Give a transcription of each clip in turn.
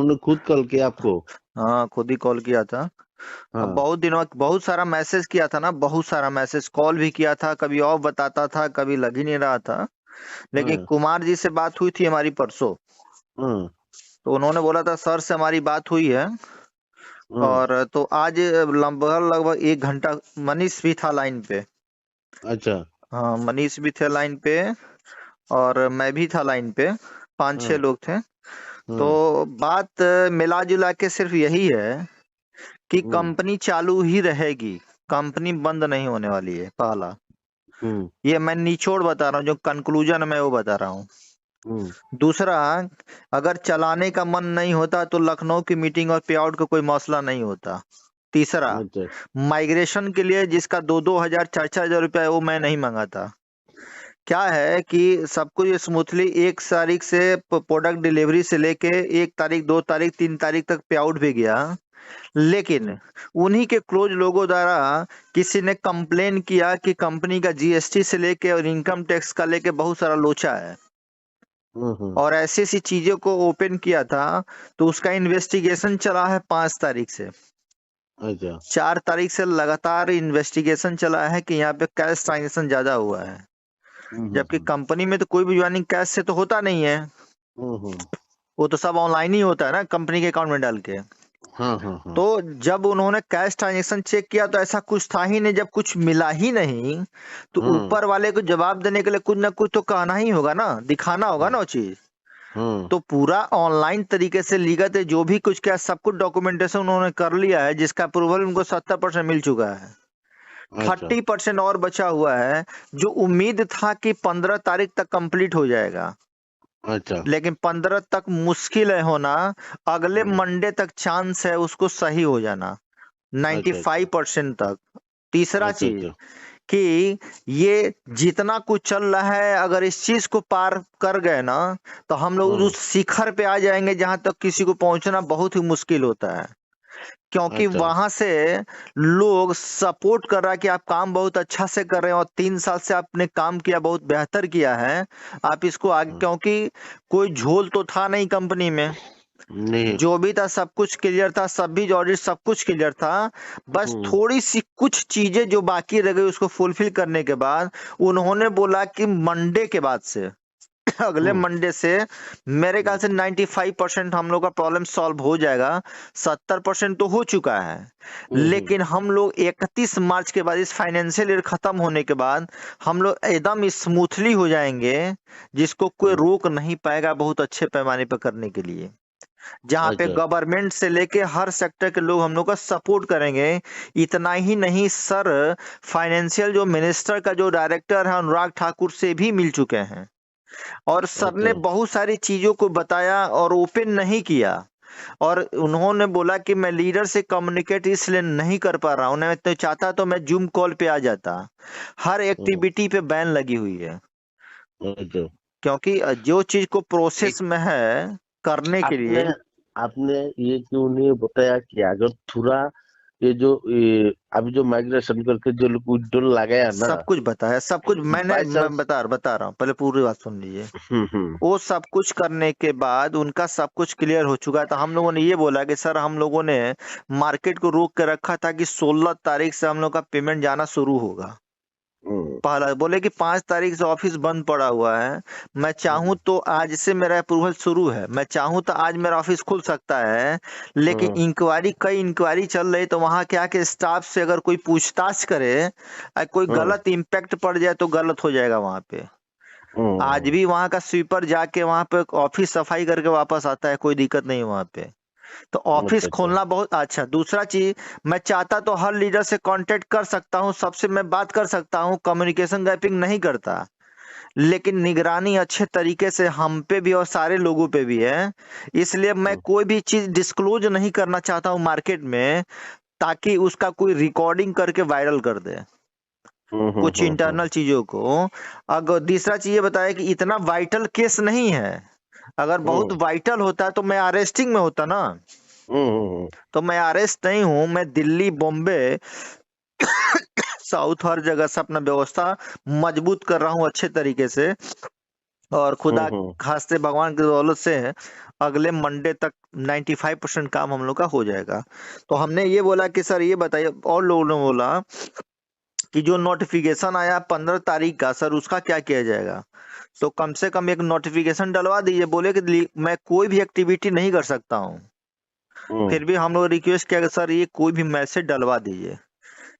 उन्होंने खुद कॉल किया आपको? हाँ, खुद ही कॉल किया था। अब हाँ। बहुत दिनों बहुत सारा मैसेज किया था ना, बहुत सारा मैसेज कॉल भी किया था, कभी ऑफ बताता था, कभी लग ही नहीं रहा था। लेकिन हाँ। कुमार जी से बात हुई थी हमारी परसों, हाँ। तो उन्होंने बोला था सर से हमारी बात हुई है। हाँ। और तो आज लगभग लगभग 1 घंटा मनीष भी था लाइन पे। अच्छा। हाँ, मनीष भी थे लाइन पे और मैं भी था लाइन पे, 5-6 हाँ। लोग थे। तो हाँ। बात मिला जुला के सिर्फ यही है कि हम्म। कंपनी चालू ही रहेगी, कंपनी बंद नहीं होने वाली है। पहला, हम्म। ये मैं निचोड़ बता रहा हूँ, जो कंक्लूजन मैं वो बता रहा हूँ। हम्म। दूसरा, अगर चलाने का मन नहीं होता तो लखनऊ की मीटिंग और पे आउट का कोई मसला नहीं होता। तीसरा, अच्छा। माइग्रेशन के लिए जिसका 2-2 हजार 4-4 हजार रुपया है, वो मैं नहीं मंगाता। क्या है कि सब कुछ स्मूथली 1 तारीख से प्रोडक्ट डिलीवरी से लेके 1 तारीख 2 तारीख 3 तारीख तक पे आउट भी गया। लेकिन हम्म। उन्हीं के क्लोज लोगों द्वारा किसी ने कंप्लेन किया कि कंपनी का जीएसटी से लेके और इनकम टैक्स का लेके बहुत सारा लोचा है, हम्म। और ऐसी ऐसी चीजों को ओपन किया था। तो उसका इन्वेस्टिगेशन चला है 5 तारीख से। अच्छा। 4 तारीख से लगातार इन्वेस्टिगेशन चला है कि यहाँ पे कैश ट्रांजेक्शन ज्यादा हुआ है, जबकि हम्म। कंपनी में तो कोई भी ज्वाइनिंग कैश से तो होता नहीं है। हम्म। वो तो सब ऑनलाइन ही होता है ना, कंपनी के अकाउंट में डाल के। हाँ हाँ हाँ। तो जब उन्होंने कैश ट्रांजेक्शन चेक किया तो ऐसा कुछ था ही नहीं। जब कुछ मिला ही नहीं तो हाँ। ऊपर वाले को जवाब देने के लिए कुछ ना कुछ तो कहना ही होगा ना, दिखाना होगा हाँ। ना वो चीज। हाँ। तो पूरा ऑनलाइन तरीके से लीगल है, जो भी कुछ क्या सब कुछ डॉक्यूमेंटेशन उन्होंने कर लिया है, जिसका अप्रूवल उनको 70% मिल चुका है। अच्छा। 30% और बचा हुआ है, जो उम्मीद था कि 15 तारीख तक कंप्लीट हो जाएगा। अच्छा। लेकिन 15 तक मुश्किल है होना। अगले हम्म। मंडे तक चांस है उसको सही हो जाना, अच्छा 95% तक। तीसरा अच्छा। चीज अच्छा। कि ये जितना कुछ चल रहा है, अगर इस चीज को पार कर गए ना, तो हम लोग हाँ। उस शिखर पे आ जाएंगे जहां तक किसी को पहुंचना बहुत ही मुश्किल होता है। क्योंकि अच्छा। वहां से लोग सपोर्ट कर रहा है कि आप काम बहुत अच्छा से कर रहे हैं और 3 साल से आपने काम किया, बहुत बेहतर किया है। आप इसको आगे, हाँ। क्योंकि कोई झोल तो था नहीं कंपनी में। नहीं। जो भी था सब कुछ क्लियर था, सभी ऑडिट सब कुछ क्लियर था। बस हम्म। थोड़ी सी कुछ चीजें जो बाकी रह गई उसको फुलफिल करने के बाद उन्होंने बोला कि मंडे के बाद से अगले हम्म। मंडे से मेरे ख्याल से 95% हम लोग का प्रॉब्लम सॉल्व हो जाएगा। 70% तो हो चुका है। हम्म। लेकिन हम लोग 31 मार्च के बाद, इस फाइनेंशियल ईयर खत्म होने के बाद, हम लोग एकदम स्मूथली हो जाएंगे, जिसको कोई हम्म। रोक नहीं पाएगा, बहुत अच्छे पैमाने पर करने के लिए। जहाँ पे अच्छा। गवर्नमेंट से लेके हर सेक्टर के लोग हम लोग का सपोर्ट करेंगे। इतना ही नहीं सर, फाइनेंशियल जो मिनिस्टर का जो डायरेक्टर है अनुराग ठाकुर से भी मिल चुके हैं, और सर अच्छा। ने बहुत सारी चीजों को बताया और ओपन नहीं किया। और उन्होंने बोला कि मैं लीडर से कम्युनिकेट इसलिए नहीं कर पा रहा हूं, मैं तो चाहता तो मैं जूम कॉल पे आ जाता। हर हम्म। एक्टिविटी पे बैन लगी हुई है, अच्छा। क्योंकि जो चीज को एक प्रोसेस में है करने के आपने लिए। आपने ये क्यों नहीं बताया कि अगर थोड़ा ये अभी जो माइग्रेशन करके जो लोग विड्रॉल लगाया ना, सब कुछ बताया, सब कुछ बाय मैं चांस। बता रहा हूँ, पहले पूरी बात सुन लीजिए। हम्म। वो सब कुछ करने के बाद उनका सब कुछ क्लियर हो चुका था। हम लोगों ने ये बोला कि सर, हम लोगों ने मार्केट को रोक के रखा था कि 16 तारीख से हम लोग का पेमेंट जाना शुरू होगा। हम्म। पहला बोले कि 5 तारीख से ऑफिस बंद पड़ा हुआ है। मैं चाहूं हम्म। तो आज से मेरा अप्रूवल शुरू है, मैं चाहूं तो आज मेरा ऑफिस खुल सकता है। लेकिन हम्म। इंक्वायरी, कई इंक्वायरी चल रही, तो वहां क्या कि स्टाफ से अगर कोई पूछताछ करे, कोई हम्म। गलत इम्पैक्ट पड़ जाए तो गलत हो जाएगा वहां पे। आज हम्म। भी वहां का स्वीपर जाके वहां पे ऑफिस सफाई करके वापस आता है, कोई दिक्कत नहीं वहां पे। तो ऑफिस अच्छा अच्छा। खोलना बहुत अच्छा। दूसरा चीज, मैं चाहता तो हर लीडर से कांटेक्ट कर सकता हूं, सबसे मैं बात कर सकता हूं, कम्युनिकेशन गैपिंग नहीं करता। लेकिन निगरानी अच्छे तरीके से हम पे भी और सारे लोगों पे भी है। इसलिए मैं हम्म। कोई भी चीज डिस्क्लोज नहीं करना चाहता हूं मार्केट में, ताकि उसका कोई रिकॉर्डिंग करके वायरल कर दे कुछ इंटरनल चीजों को। अगर तीसरा चीज ये बताया कि इतना वाइटल केस नहीं है। अगर बहुत हम्म। वाइटल होता तो मैं अरेस्टिंग में होता ना। हम्म। तो मैं अरेस्ट नहीं हूं, मैं दिल्ली, बॉम्बे, साउथ, हर जगह से अपना व्यवस्था मजबूत कर रहा हूं अच्छे तरीके से। और खुदा हम्म। खास्ते भगवान की दौलत से अगले मंडे तक 95% काम हम लोग का हो जाएगा। तो हमने ये बोला कि सर ये बताइए, और लोगों ने बोला कि जो नोटिफिकेशन आया 15 तारीख का सर उसका क्या किया जाएगा। तो कम से कम एक नोटिफिकेशन डलवा दीजिए। बोले कि मैं कोई भी एक्टिविटी नहीं कर सकता हूँ। फिर भी हम लोग रिक्वेस्ट किया कि सर ये कोई भी मैसेज डलवा दीजिए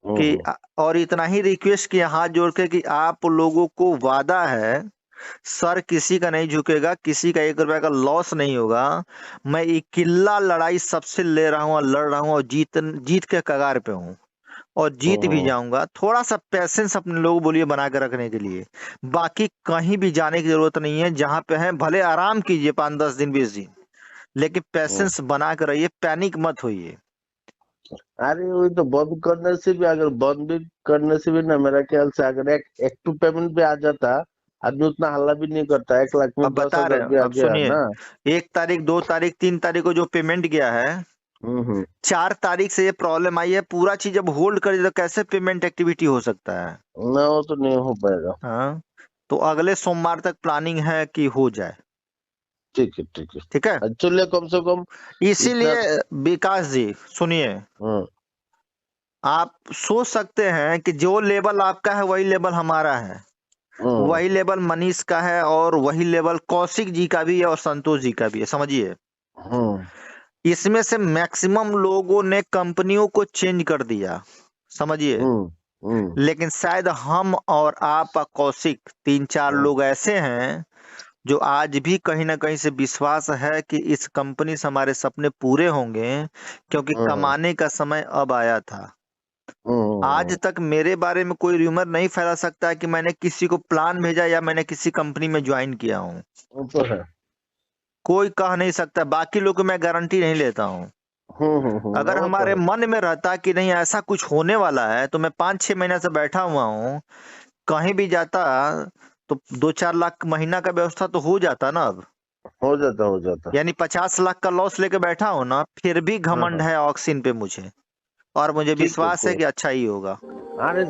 कि और इतना ही रिक्वेस्ट किया हाथ जोड़ के कि आप लोगों को वादा है सर किसी का नहीं झुकेगा, किसी का 1 रुपया का लॉस नहीं होगा। मैं इकल्ला लड़ाई सबसे ले रहा हूँ और लड़ रहा हूँ और जीत के कगार पे हूँ और जीत भी जाऊंगा। थोड़ा सा पैसेंस अपने लोग बोलिए बना के रखने के लिए, बाकी कहीं भी जाने की जरूरत नहीं है। जहां पे है भले आराम कीजिए 5-10 दिन 20 दिन, लेकिन पैसेंस बना कर रहिए, पैनिक मत होइए। अरे वही तो बंद करने से भी, अगर बंद भी करने से भी ना, मेरा ख्याल से अगर एक टू पेमेंट पे आ जाता, आदमी उतना हल्ला भी नहीं करता। 1 लाख में अब बता 10,000 रहे हैं, भी आ अब गया सुनिए, ना। 1 तारीख 2 तारीख 3 तारीख को जो पेमेंट गया है, हम्म। 4 तारीख से ये प्रॉब्लम आई है। पूरा चीज जब होल्ड कर दिया तो कैसे पेमेंट एक्टिविटी हो सकता है। ना, वो तो नहीं हो पाएगा। हाँ, तो अगले सोमवार तक प्लानिंग है कि हो जाए। ठीक है, ठीक है। ठीक है, चलिए, कम से कम इतना। इसीलिए विकास जी सुनिए, हम्म। आप सोच सकते हैं कि जो लेवल आपका है वही लेवल हमारा है, हम्म। वही लेवल मनीष का है और वही लेवल कौशिक जी का भी है और संतोष जी का भी है। समझिए, हम्म। इसमें से मैक्सिमम लोगों ने कंपनियों को चेंज कर दिया, समझिए। हम्म। हम्म। लेकिन शायद हम और आप और कौशिक 3-4 लोग ऐसे हैं जो आज भी कहीं ना कहीं से विश्वास है कि इस कंपनी से हमारे सपने पूरे होंगे, क्योंकि हम्म। कमाने का समय अब आया था। आज हम्म। तक मेरे बारे में कोई रूमर नहीं फैला सकता कि मैंने किसी को प्लान भेजा या मैंने किसी कंपनी में ज्वाइन किया हूँ। वो तो है। कोई कह नहीं सकता, बाकी लोग को मैं गारंटी नहीं लेता हूँ। अगर वो तो हमारे है। मन में रहता कि नहीं ऐसा कुछ होने वाला है तो मैं 5-6 महीने से बैठा हुआ हूँ, कहीं भी जाता तो 2-4 लाख महीना का व्यवस्था तो हो जाता ना। अब हो जाता, हो जाता। यानी 50 लाख का लॉस लेके बैठा हूं ना, फिर भी हाँ, घमंड हाँ। है ऑक्सीजन पे मुझे, और मुझे ठीक है, विश्वास है कोई। कि अच्छा ही होगा। अरे